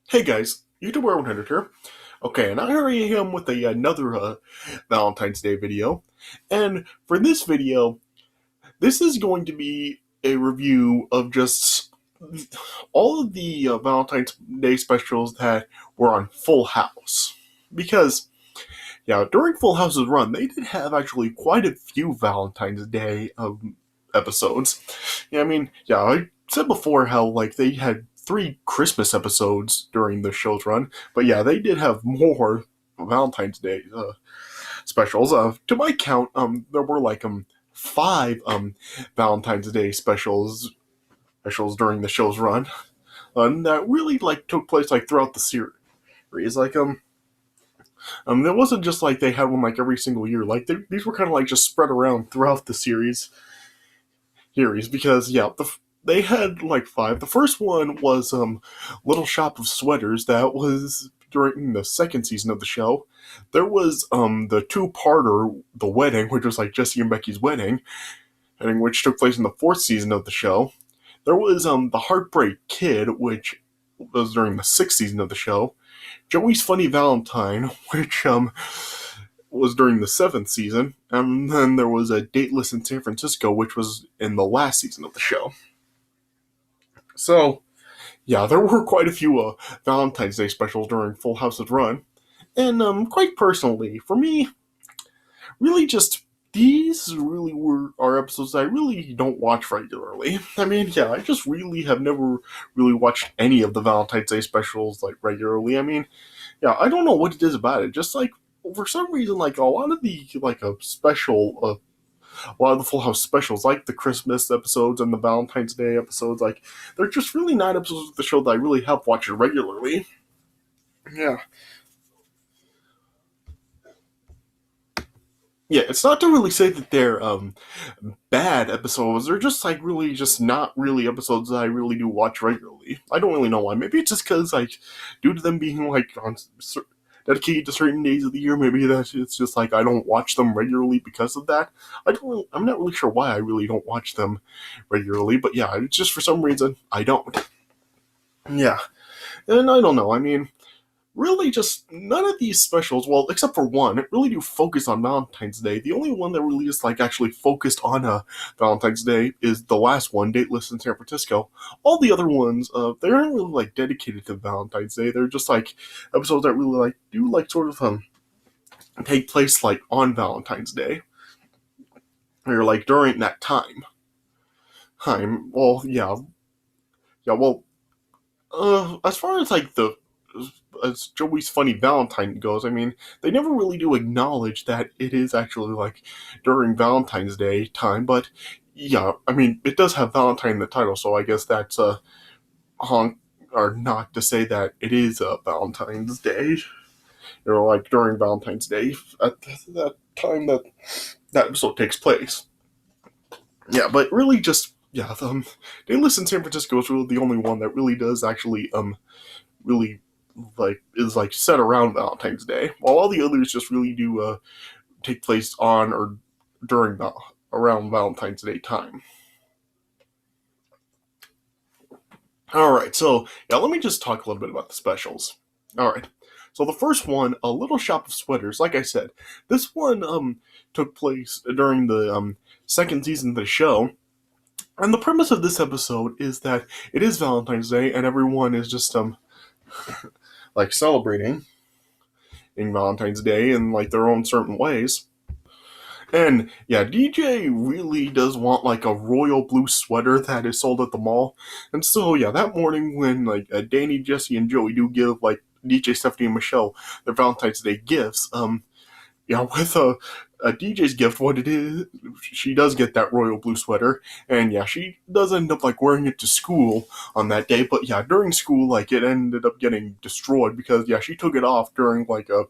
Hey guys, YouTuber 100 here. Okay, and here I am with another Valentine's Day video. And for this video, this is going to be a review of just all of the Valentine's Day specials that were on Full House. Because, yeah, during Full House's run, they did have actually quite a few Valentine's Day episodes. Yeah, I mean, yeah, I said before how like they had three Christmas episodes during the show's run, but yeah, they did have more Valentine's Day specials. To my count, there were like five Valentine's Day specials during the show's run, and that really like took place like throughout the series. It wasn't just like they had one like every single year. Like these were kind of like just spread around throughout the series because yeah, they had like five. The first one was Little Shop of Sweaters. That was during the second season of the show. There was the two-parter, The Wedding, which was like Jesse and Becky's wedding, and which took place in the fourth season of the show. There was the Heartbreak Kid, which was during the sixth season of the show. Joey's Funny Valentine, which was during the seventh season, and then there was a Dateless in San Francisco, which was in the last season of the show. So, yeah, there were quite a few Valentine's Day specials during Full House's run, and quite personally, for me, really just these really were are episodes I really don't watch regularly. I mean, yeah, I just really have never really watched any of the Valentine's Day specials like regularly. I mean, yeah, I don't know what it is about it. Just like for some reason, like a lot of the a lot of the Full House specials, like the Christmas episodes and the Valentine's Day episodes, like they're just really not episodes of the show that I really have watched regularly. Yeah, yeah. It's not to really say that they're bad episodes. They're just like really just not really episodes that I really do watch regularly. I don't really know why. Maybe it's just because like due to them being like on dedicated to certain days of the year. Maybe that it's just like I don't watch them regularly because of that. I'm not really sure why I really don't watch them regularly, but yeah, it's just for some reason I don't. Yeah, and I don't know. I mean, really, just none of these specials, well, except for one, really do focus on Valentine's Day. The only one that really is like actually focused on Valentine's Day is the last one, Dateless in San Francisco. All the other ones, they aren't really like dedicated to Valentine's Day. They're just like episodes that really like do like sort of take place like on Valentine's Day or like during that time. Well, yeah. Well, as far as like the as Joey's Funny Valentine goes, I mean, they never really do acknowledge that it is actually like during Valentine's Day time, but yeah, I mean, it does have Valentine in the title, so I guess that's a honk or not to say that it is a Valentine's Day, or like during Valentine's Day at that time that that episode takes place. Yeah, but really just yeah, Dateless in San Francisco is really the only one that really does actually really like is like set around Valentine's Day, while all the others just really do take place on or during around Valentine's Day time. All right, so yeah, let me just talk a little bit about the specials. All right, so the first one, A Little Shop of Sweaters. Like I said, this one took place during the second season of the show. And the premise of this episode is that it is Valentine's Day and everyone is just like celebrating in Valentine's Day in like their own certain ways. And yeah, DJ really does want like a royal blue sweater that is sold at the mall. And so yeah, that morning when like Danny, Jesse, and Joey do give like DJ, Stephanie, and Michelle their Valentine's Day gifts, yeah, with a DJ's gift, what it is, she does get that royal blue sweater, and yeah, she does end up like wearing it to school on that day. But yeah, during school, like it ended up getting destroyed because yeah, she took it off during like a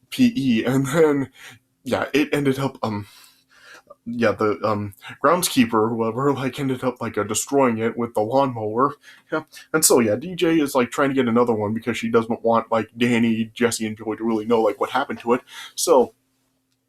PE, and then yeah, it ended up yeah the groundskeeper or whoever like ended up like destroying it with the lawnmower. Yeah, and so yeah, DJ is like trying to get another one because she doesn't want like Danny, Jesse, and Joey to really know like what happened to it. So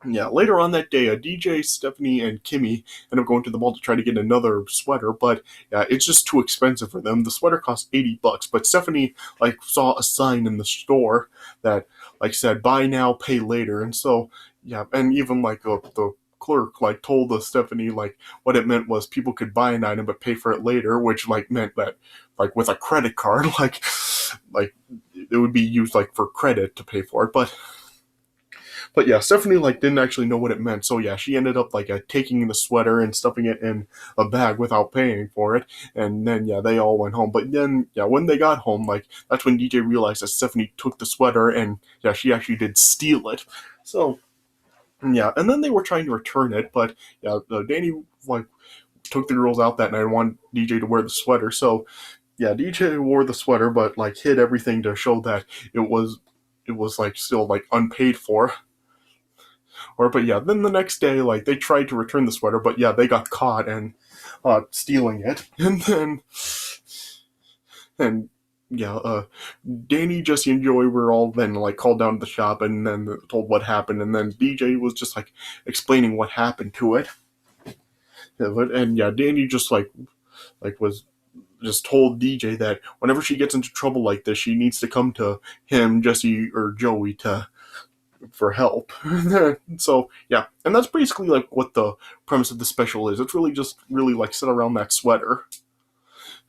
Yeah, later on that day, DJ, Stephanie, and Kimmy end up going to the mall to try to get another sweater, but yeah, it's just too expensive for them. The sweater costs $80, but Stephanie saw a sign in the store that said "Buy now, pay later," and so yeah, and even the clerk told the Stephanie what it meant was people could buy an item but pay for it later, which meant that with a credit card like it would be used for credit to pay for it, but yeah, Stephanie didn't actually know what it meant. So yeah, she ended up taking the sweater and stuffing it in a bag without paying for it. And then yeah, they all went home. But then yeah, when they got home, that's when DJ realized that Stephanie took the sweater and yeah, she actually did steal it. So yeah, and then they were trying to return it, but yeah, Danny took the girls out that night and wanted DJ to wear the sweater. So yeah, DJ wore the sweater, but hid everything to show that it was still unpaid for. But yeah, then the next day, they tried to return the sweater, but yeah, they got caught and stealing it, and yeah, Danny, Jesse, and Joey were all then called down to the shop and then told what happened, and then DJ was just explaining what happened to it, and yeah, Danny just was just told DJ that whenever she gets into trouble like this, she needs to come to him, Jesse, or Joey for help. So yeah, and that's basically what the premise of the special is. It's really just really set around that sweater.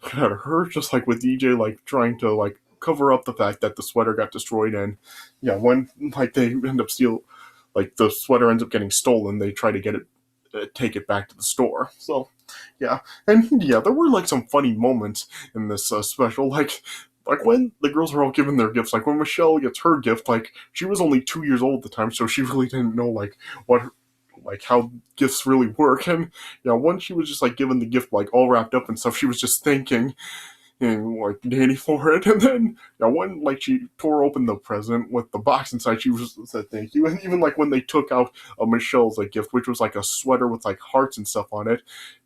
Her just with DJ trying to cover up the fact that the sweater got destroyed, and yeah, when they end up the sweater ends up getting stolen, they try to get it take it back to the store. So yeah, and yeah, there were some funny moments in this special, when the girls are all given their gifts, when Michelle gets her gift, she was only 2 years old at the time, so she really didn't know what how gifts really work. And yeah, once she was just given the gift all wrapped up and stuff, she was just thanking Danny for it. And then yeah, when she tore open the present with the box inside, she was said thank you. And even when they took out Michelle's gift, which was a sweater with hearts and stuff on it,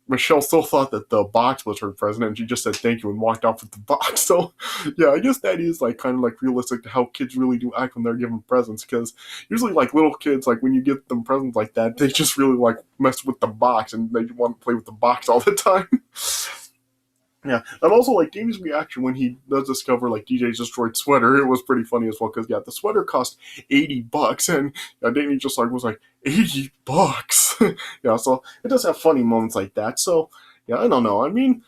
Michelle still thought that the box was her present, and she just said thank you and walked off with the box. So yeah, I guess that is kind of realistic to how kids really do act when they're given presents, because usually little kids, when you give them presents like that, they just really mess with the box and they want to play with the box all the time. Yeah, and also Danny's reaction when he does discover DJ's destroyed sweater, it was pretty funny as well, because yeah, the sweater cost $80, and yeah, Danny just was $80. Yeah, so it does have funny moments like that. So yeah, I don't know. I mean,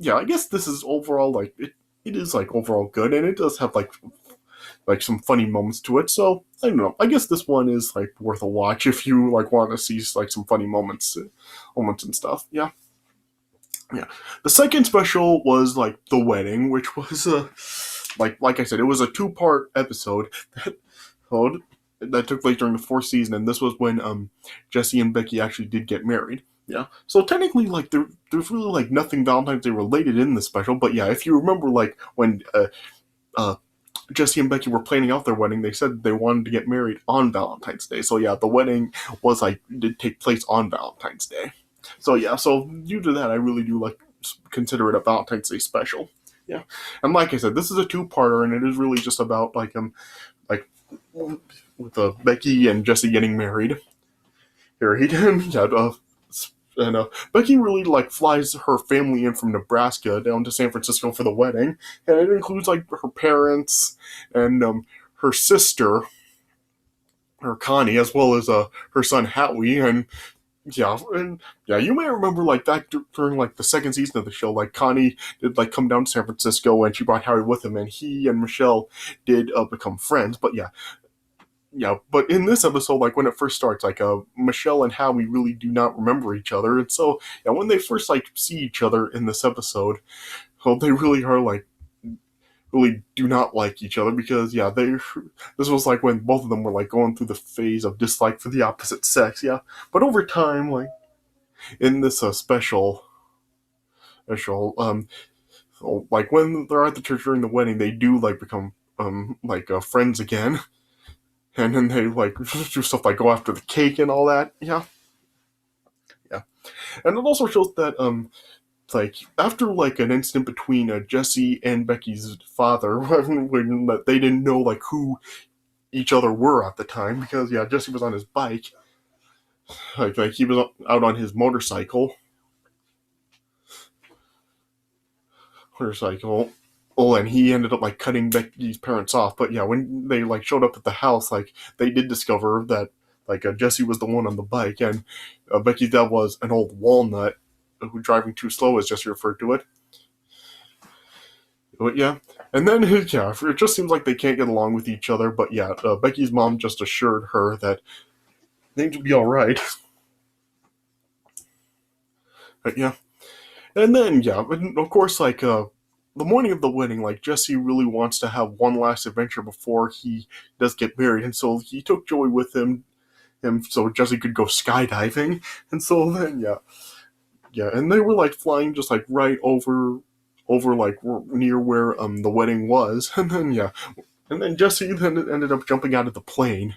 yeah, I guess this is overall it is overall good, and it does have some funny moments to it. So I don't know. I guess this one is worth a watch if you want to see some funny moments and stuff. Yeah. Yeah. The second special was the wedding, which was like I said, it was a two-part episode that took place during the fourth season, and this was when Jesse and Becky actually did get married. Yeah. So technically there's really nothing Valentine's Day related in this special, but yeah, if you remember when Jesse and Becky were planning out their wedding, they said they wanted to get married on Valentine's Day. So yeah, the wedding was did take place on Valentine's Day. So yeah, so due to that, I really do consider it a Valentine's Day special. Yeah, and like I said, this is a two-parter, and it is really just about with Becky and Jesse getting married. Here he yeah, and Becky really flies her family in from Nebraska down to San Francisco for the wedding, and it includes her parents and her sister, her Connie, as well as her son Howie, and yeah, you may remember that during the second season of the show, Connie did come down to San Francisco and she brought Harry with him, and he and Michelle did become friends. But yeah, but in this episode, when it first starts, Michelle and Howie really do not remember each other, and so yeah, when they first see each other in this episode, well, they really are really do not like each other, because yeah, this was when both of them were going through the phase of dislike for the opposite sex. Yeah, but over time, in this special so, when they're at the church during the wedding, they do become friends again, and then they do stuff go after the cake and all that. Yeah, yeah, and it also shows that after an incident between Jesse and Becky's father, when they didn't know who each other were at the time, because yeah, Jesse was on his bike, like he was out on his motorcycle. Oh, and he ended up like cutting Becky's parents off. But yeah, when they like showed up at the house, like they did discover that like Jesse was the one on the bike, and Becky's dad was an old walnut who driving too slow, as Jesse referred to it. But yeah, and then yeah, it just seems like they can't get along with each other. But yeah, Becky's mom just assured her that things will be all right. But yeah, and then yeah, and of course like the morning of the wedding, like Jesse really wants to have one last adventure before he does get married, and so he took Joey with him so Jesse could go skydiving, and so then yeah, and they were like flying just like right over like near where the wedding was, and then yeah, and then Jesse then ended up jumping out of the plane.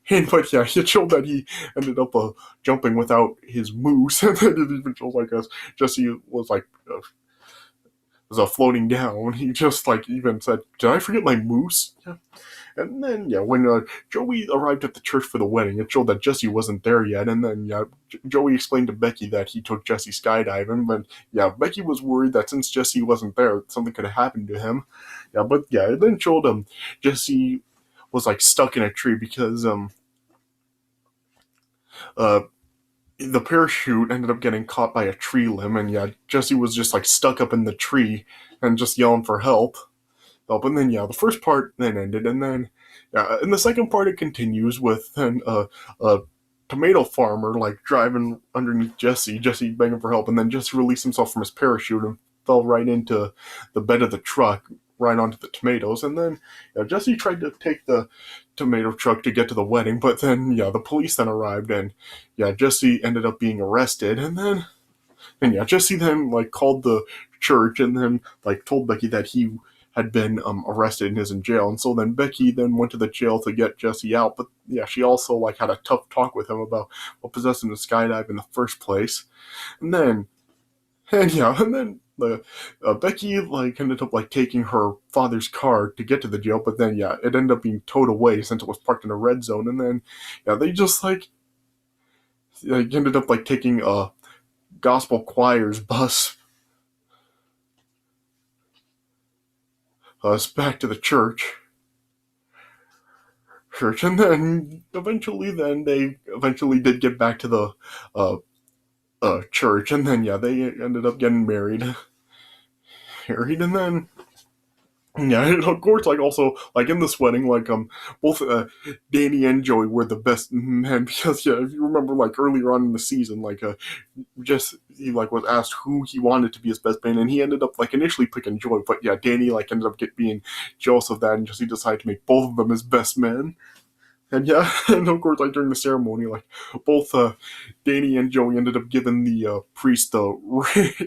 And but yeah, it showed that he ended up jumping without his moose, and then it even shows like as Jesse was like floating down. He just like even said, "Did I forget my moose?" Yeah. And then yeah, when Joey arrived at the church for the wedding, it showed that Jesse wasn't there yet. And then yeah, Joey explained to Becky that he took Jesse skydiving, but yeah, Becky was worried that since Jesse wasn't there, something could have happened to him. Yeah, but yeah, it then showed Jesse was like stuck in a tree because uh the parachute ended up getting caught by a tree limb, and yeah, Jesse was just like stuck up in the tree and just yelling for help. And then yeah, the first part then ended, and then yeah, in the second part it continues with then a tomato farmer like driving underneath Jesse begging for help, and then Jesse released himself from his parachute and fell right into the bed of the truck, right onto the tomatoes, and then yeah, Jesse tried to take the tomato truck to get to the wedding, but then yeah, the police then arrived, and yeah, Jesse ended up being arrested, and yeah, Jesse then like called the church and then like told Becky that he had been arrested and is in jail. And so then Becky then went to the jail to get Jesse out. But yeah, she also like had a tough talk with him about what possessed him to skydive in the first place. And then and then the Becky like ended up like taking her father's car to get to the jail, but then yeah, it ended up being towed away since it was parked in a red zone. And then yeah, they just like ended up like taking a gospel choir's bus us back to the church, and then they eventually did get back to the uh, church, and then yeah, they ended up getting married, and then yeah, and of course, like also like in this wedding, like both Danny and Joey were the best men because yeah, if you remember like earlier on in the season, like just he like was asked who he wanted to be his best man, and he ended up like initially picking Joey, but yeah, Danny like ended up being jealous of that, and just he decided to make both of them his best men. And yeah, and of course, like during the ceremony, like both Danny and Joey ended up giving the priest the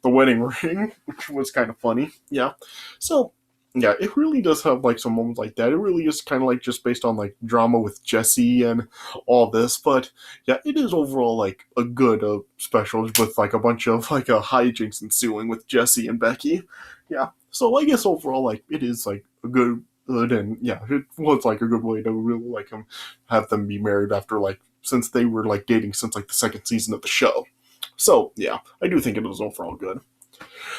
wedding ring, which was kind of funny. Yeah, so yeah, it really does have like some moments like that. It really is kind of like just based on like drama with Jesse and all this, but yeah, it is overall like a good special with like a bunch of like hijinks ensuing with Jesse and Becky. Yeah, so I guess overall like it is like a good and yeah, it was like a good way to really like have them be married after like since they were like dating since like the second season of the show. So yeah, I do think it was overall good.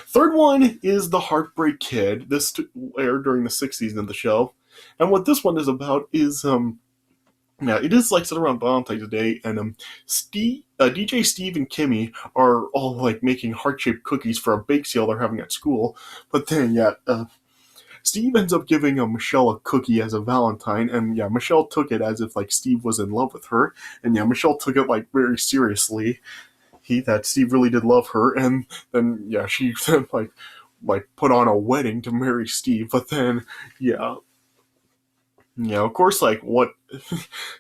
Third one is the Heartbreak Kid. This aired during the sixth season of the show, and what this one is about is yeah, it is like set around Valentine's Day, and DJ Steve and Kimmy are all like making heart-shaped cookies for a bake sale they're having at school, but then yeah, Steve ends up giving Michelle a cookie as a Valentine, and yeah, Michelle took it as if like Steve was in love with her, and yeah, Michelle took it like very seriously. That Steve really did love her, and then yeah, she then like put on a wedding to marry Steve, but then yeah, of course, like what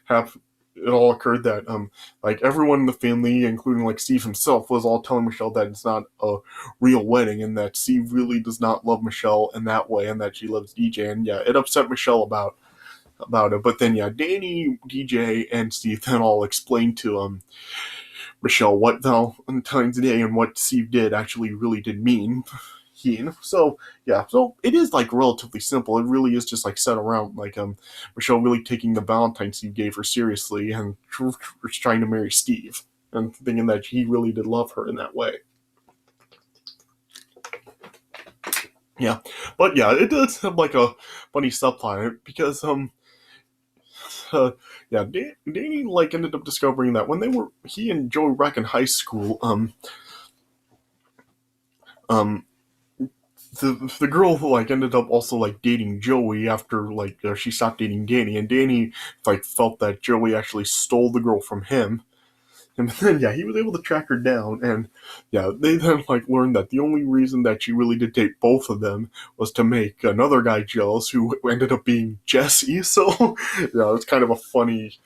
happened. It all occurred that like everyone in the family, including like Steve himself, was all telling Michelle that it's not a real wedding and that Steve really does not love Michelle in that way and that she loves DJ, and yeah, it upset Michelle about it. But then yeah, Danny, DJ, and Steve then all explained to Michelle what Valentine's Day and what Steve did actually really did mean. Heen. So yeah, so it is like relatively simple. It really is just like set around like Michelle really taking the Valentine Steve gave her seriously and trying to marry Steve and thinking that he really did love her in that way. Yeah, but yeah, it does have like a funny subplot because uh, yeah, Danny like ended up discovering that when he and Joey were back in high school, um, the girl like ended up also like dating Joey after like she stopped dating Danny, and Danny like felt that Joey actually stole the girl from him. And then yeah, he was able to track her down, and yeah, they then like learned that the only reason that she really did date both of them was to make another guy jealous, who ended up being Jesse. So yeah, it's kind of a funny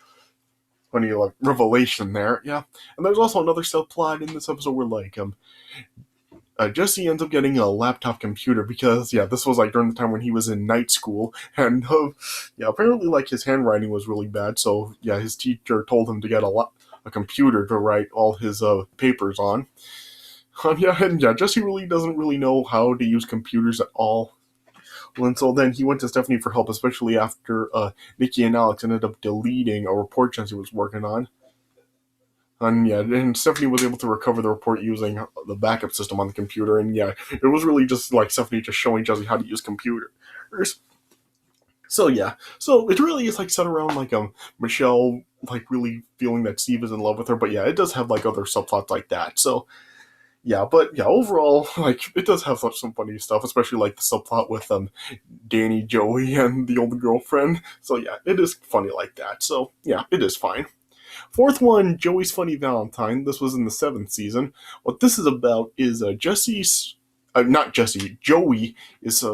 like revelation there. Yeah, and there's also another subplot in this episode where like Jesse ends up getting a laptop computer because yeah, this was like during the time when he was in night school, and yeah, apparently like his handwriting was really bad, so yeah, his teacher told him to get a computer to write all his papers on. Yeah, and yeah, Jesse really doesn't really know how to use computers at all. And so then he went to Stephanie for help, especially after Nikki and Alex ended up deleting a report Jesse was working on. And yeah, and Stephanie was able to recover the report using the backup system on the computer. And yeah, it was really just like Stephanie just showing Jesse how to use computers. So yeah, so it really is like set around like Michelle like really feeling that Steve is in love with her. But yeah, it does have like other subplots like that. So yeah, but yeah, overall like it does have some funny stuff, especially like the subplot with Danny, Joey, and the older girlfriend. So yeah, it is funny like that. So yeah, it is fine. Fourth one, Joey's Funny Valentine. This was in the 7th season. What this is about is not Jesse, Joey is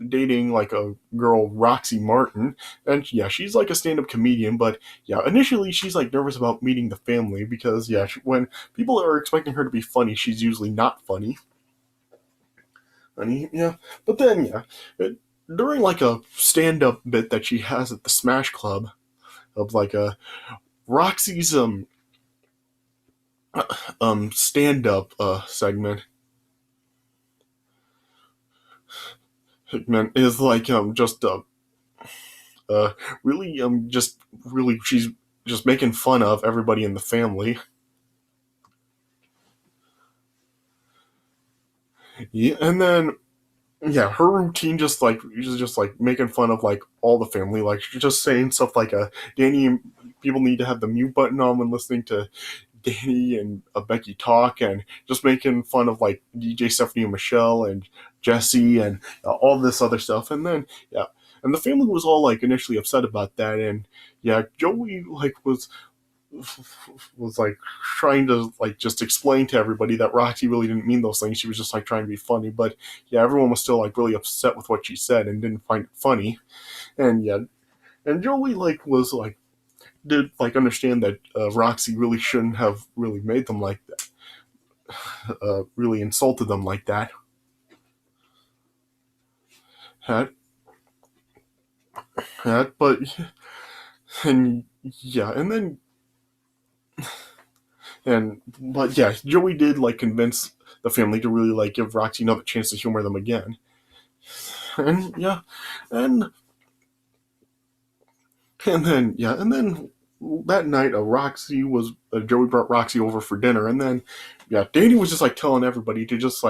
dating like a girl, Roxy Martin. And yeah, she's like a stand up comedian, but yeah, initially she's like nervous about meeting the family because yeah, when people are expecting her to be funny, she's usually not funny. And yeah, but then yeah, during like a stand up bit that she has at the Smash Club of like a Roxy's stand up segment is like just really just really she's just making fun of everybody in the family. Yeah, and then yeah, her routine just like she's just like making fun of like all the family, like she's just saying stuff like Danny, people need to have the mute button on when listening to Danny and Becky talk, and just making fun of like DJ Stephanie and Michelle and Jesse and all this other stuff. And then yeah, and the family was all like initially upset about that, and yeah, Joey like was like trying to like just explain to everybody that Roxy really didn't mean those things. She was just like trying to be funny, but yeah, everyone was still like really upset with what she said and didn't find it funny. And yeah, and Joey like was like did like understand that Roxy really shouldn't have really made them like that, really insulted them like that. Had, but and yeah, and then but yeah, Joey did like convince the family to really like give Roxy another chance to humor them again. And yeah, and and then that night, Joey brought Roxy over for dinner, and then yeah, Danny was just like telling everybody to just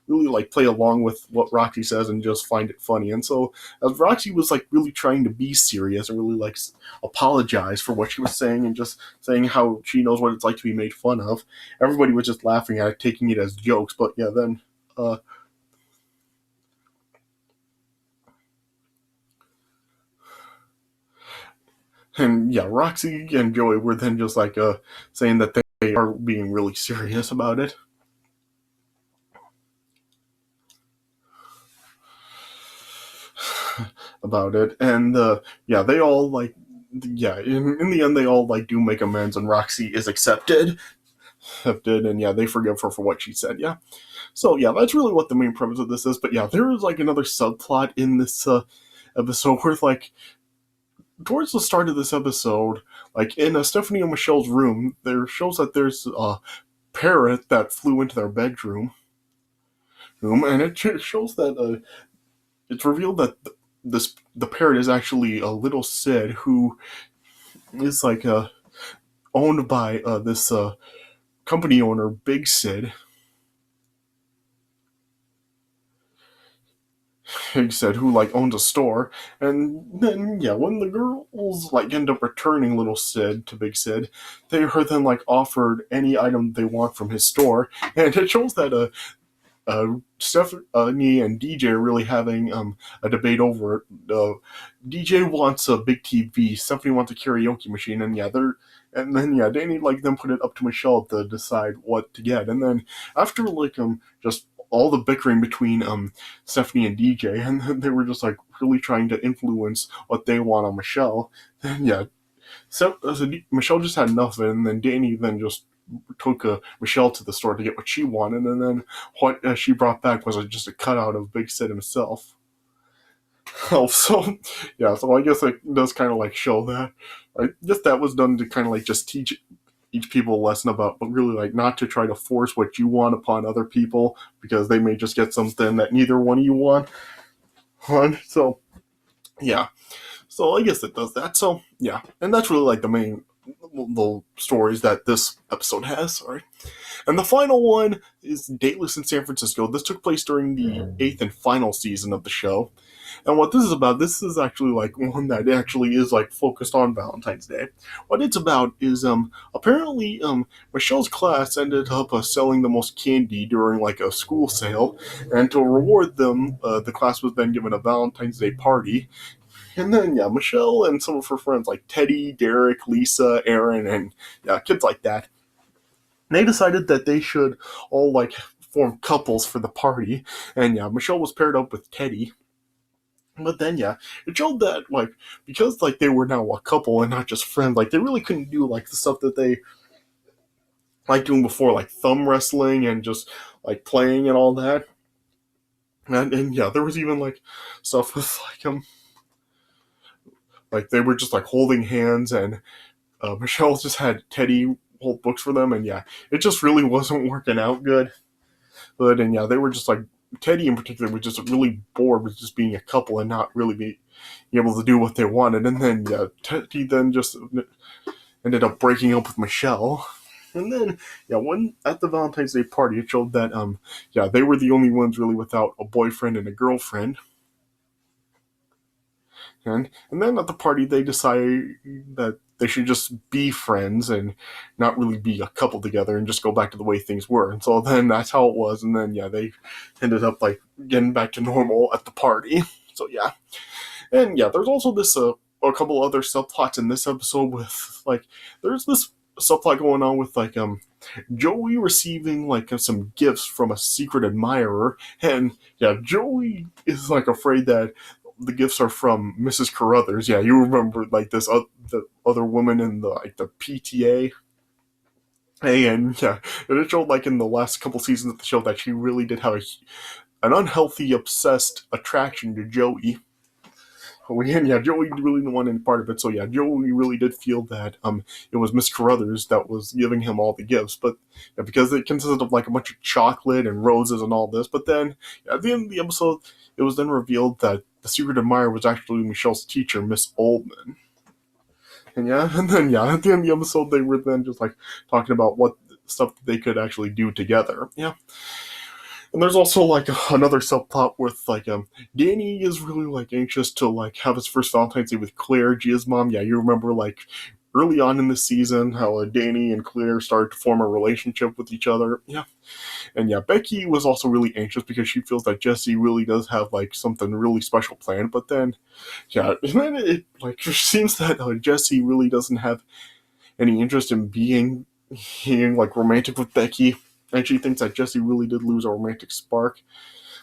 really like play along with what Roxy says and just find it funny. And so as Roxy was like really trying to be serious and really like apologize for what she was saying and just saying how she knows what it's like to be made fun of, everybody was just laughing at it, taking it as jokes. But yeah, then and yeah, Roxy and Joey were then just like saying that they are being really serious about it. About it, and yeah, they all like yeah, in the end they all like do make amends, and Roxy is accepted, and yeah, they forgive her for what she said. Yeah, so yeah, that's really what the main premise of this is. But yeah, there is like another subplot in this episode where like towards the start of this episode, like in Stephanie and Michelle's room, there shows that there's a parrot that flew into their bedroom. and it shows that it's revealed that the parrot is actually a little Sid who is like owned by this company owner, Big Sid. Big Sid, who like owns a store, and then yeah, when the girls like end up returning little Sid to Big Sid, they are then like offered any item they want from his store, and it shows that Stephanie and DJ are really having a debate over it. DJ wants a big TV, Stephanie wants a karaoke machine, and then yeah, Danny like then put it up to Michelle to decide what to get, and then after like just all the bickering between Stephanie and DJ, and then they were just like really trying to influence what they want on Michelle. Then yeah, so Michelle just had enough of it, and then Danny then just took Michelle to the store to get what she wanted, and then what she brought back was just a cutout of Big Sid himself. Oh, so yeah, so I guess it does kind of like show that. I guess that was done to kind of like just teach people a lesson about, but really like not to try to force what you want upon other people because they may just get something that neither one of you want. So yeah, so I guess it does that. So yeah, and that's really like the main the stories that this episode has. Sorry. And the final one is Dateless in San Francisco. This took place during the 8th and final season of the show. And what this is about, this is actually like one that actually is like focused on Valentine's Day. What it's about is apparently Michelle's class ended up selling the most candy during like a school sale, and to reward them, the class was then given a Valentine's Day party. And then yeah, Michelle and some of her friends like Teddy, Derek, Lisa, Aaron, and yeah, kids like that, they decided that they should all like form couples for the party. And yeah, Michelle was paired up with Teddy. But then yeah, it showed that like because like they were now a couple and not just friends, like they really couldn't do like the stuff that they like doing before, like thumb wrestling and just like playing and all that. And yeah, there was even like stuff with like they were just like holding hands, and Michelle just had Teddy hold books for them, and yeah, it just really wasn't working out good. But and yeah, they were just like Teddy in particular was just really bored with just being a couple and not really being able to do what they wanted. And then yeah, Teddy then just ended up breaking up with Michelle. And then yeah, when at the Valentine's Day party, it showed that yeah, they were the only ones really without a boyfriend and a girlfriend. And then at the party, they decided that they should just be friends and not really be a couple together and just go back to the way things were. And so then that's how it was. And then, yeah, they ended up like getting back to normal at the party. So, yeah. And yeah, there's also this, a couple other subplots in this episode with like, there's this subplot going on with like, Joey receiving like some gifts from a secret admirer. And yeah, Joey is like afraid that the gifts are from Mrs. Carruthers. Yeah, you remember like this the other woman in the like the PTA. Hey, and yeah, it showed like in the last couple seasons of the show that she really did have an unhealthy, obsessed attraction to Joey. And yeah, Joey really didn't want any part of it. So yeah, Joey really did feel that it was Miss Carruthers that was giving him all the gifts, but yeah, because it consisted of like a bunch of chocolate and roses and all this. But then yeah, at the end of the episode, it was then revealed that the secret admirer was actually Michelle's teacher, Miss Oldman. And yeah, and then yeah, at the end of the episode, they were then just like talking about what stuff they could actually do together. Yeah. And there's also like another subplot with like Danny is really like anxious to like have his first Valentine's Day with Claire, Gia's mom. Yeah, you remember like early on in the season how Danny and Claire started to form a relationship with each other. Yeah. And yeah, Becky was also really anxious because she feels that Jesse really does have like something really special planned. But then yeah, then it like seems that Jesse really doesn't have any interest in being like romantic with Becky. And she thinks that Jesse really did lose a romantic spark.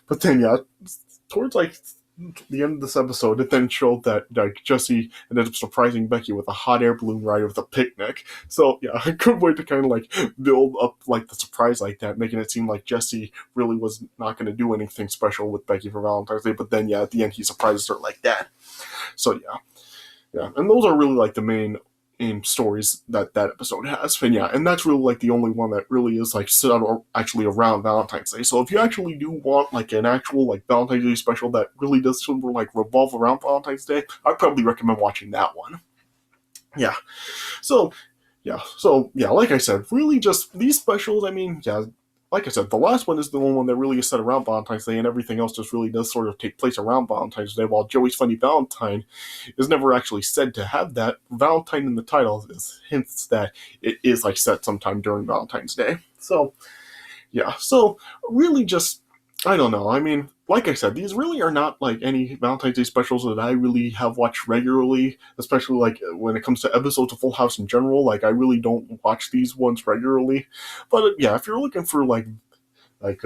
But then, yeah, towards like the end of this episode, it then showed that like Jesse ended up surprising Becky with a hot air balloon ride with a picnic. So yeah, a good way to kind of like build up like the surprise like that, making it seem like Jesse really was not going to do anything special with Becky for Valentine's Day. But then yeah, at the end he surprises her like that. So yeah, and those are really like the main in stories that that episode has. And yeah, and that's really like the only one that really is like set out actually around Valentine's Day. So if you actually do want like an actual like Valentine's Day special that really does sort of like revolve around Valentine's Day, I'd probably recommend watching that one. Yeah. So like I said, really just these specials, I mean, yeah, like I said, the last one is the one that really is set around Valentine's Day, and everything else just really does sort of take place around Valentine's Day, while Joey's Funny Valentine is never actually said to have that. Valentine in the title is hints that it is like set sometime during Valentine's Day. So, yeah, so really just, I don't know, I mean, like I said, these really are not like any Valentine's Day specials that I really have watched regularly, especially like when it comes to episodes of Full House in general. Like I really don't watch these ones regularly, but yeah, if you're looking for like if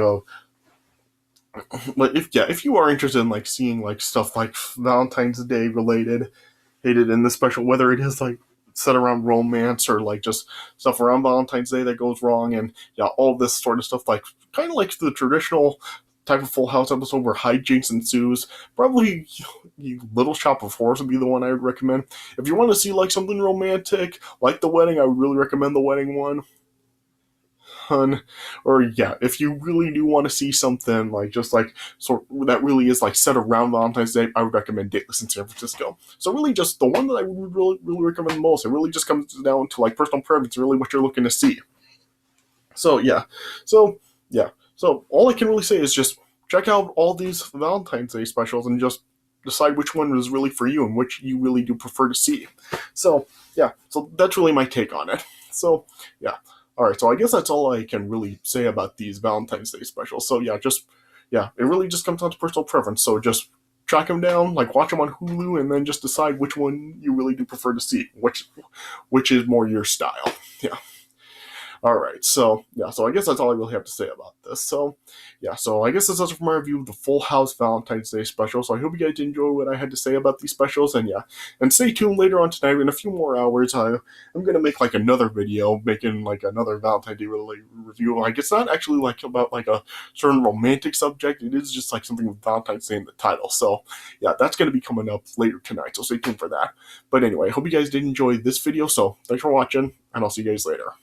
you are interested in like seeing like stuff like Valentine's Day related, hated in this special, whether it is like set around romance or like just stuff around Valentine's Day that goes wrong, and yeah, all this sort of stuff, like kind of like the traditional type of Full House episode where hijinks ensues. Probably Little Shop of Horrors would be the one I would recommend. If you want to see like something romantic, like The Wedding, I would really recommend The Wedding one. Or yeah, if you really do want to see something like just like sort that really is like set around Valentine's Day, I would recommend Dateless in San Francisco. So really, just the one that I would really recommend most. It really just comes down to like personal preference, really what you're looking to see. So yeah, so yeah, so all I can really say is just check out all these Valentine's Day specials and just decide which one is really for you and which you really do prefer to see. So yeah, so that's really my take on it. So yeah. Alright, so I guess that's all I can really say about these Valentine's Day specials. So yeah, it really just comes down to personal preference. So just track them down, like watch them on Hulu, and then just decide which one you really do prefer to see, which is more your style. Yeah. Alright, so yeah, so I guess that's all I really have to say about this. So yeah, so I guess that's also for my review of the Full House Valentine's Day special. So I hope you guys enjoy what I had to say about these specials, and yeah, and stay tuned later on tonight. In a few more hours, I'm gonna make like another video making like another Valentine's Day review. Like it's not actually like about like a certain romantic subject. It is just like something with Valentine's Day in the title. So yeah, that's gonna be coming up later tonight. So stay tuned for that. But anyway, I hope you guys did enjoy this video. So thanks for watching, and I'll see you guys later.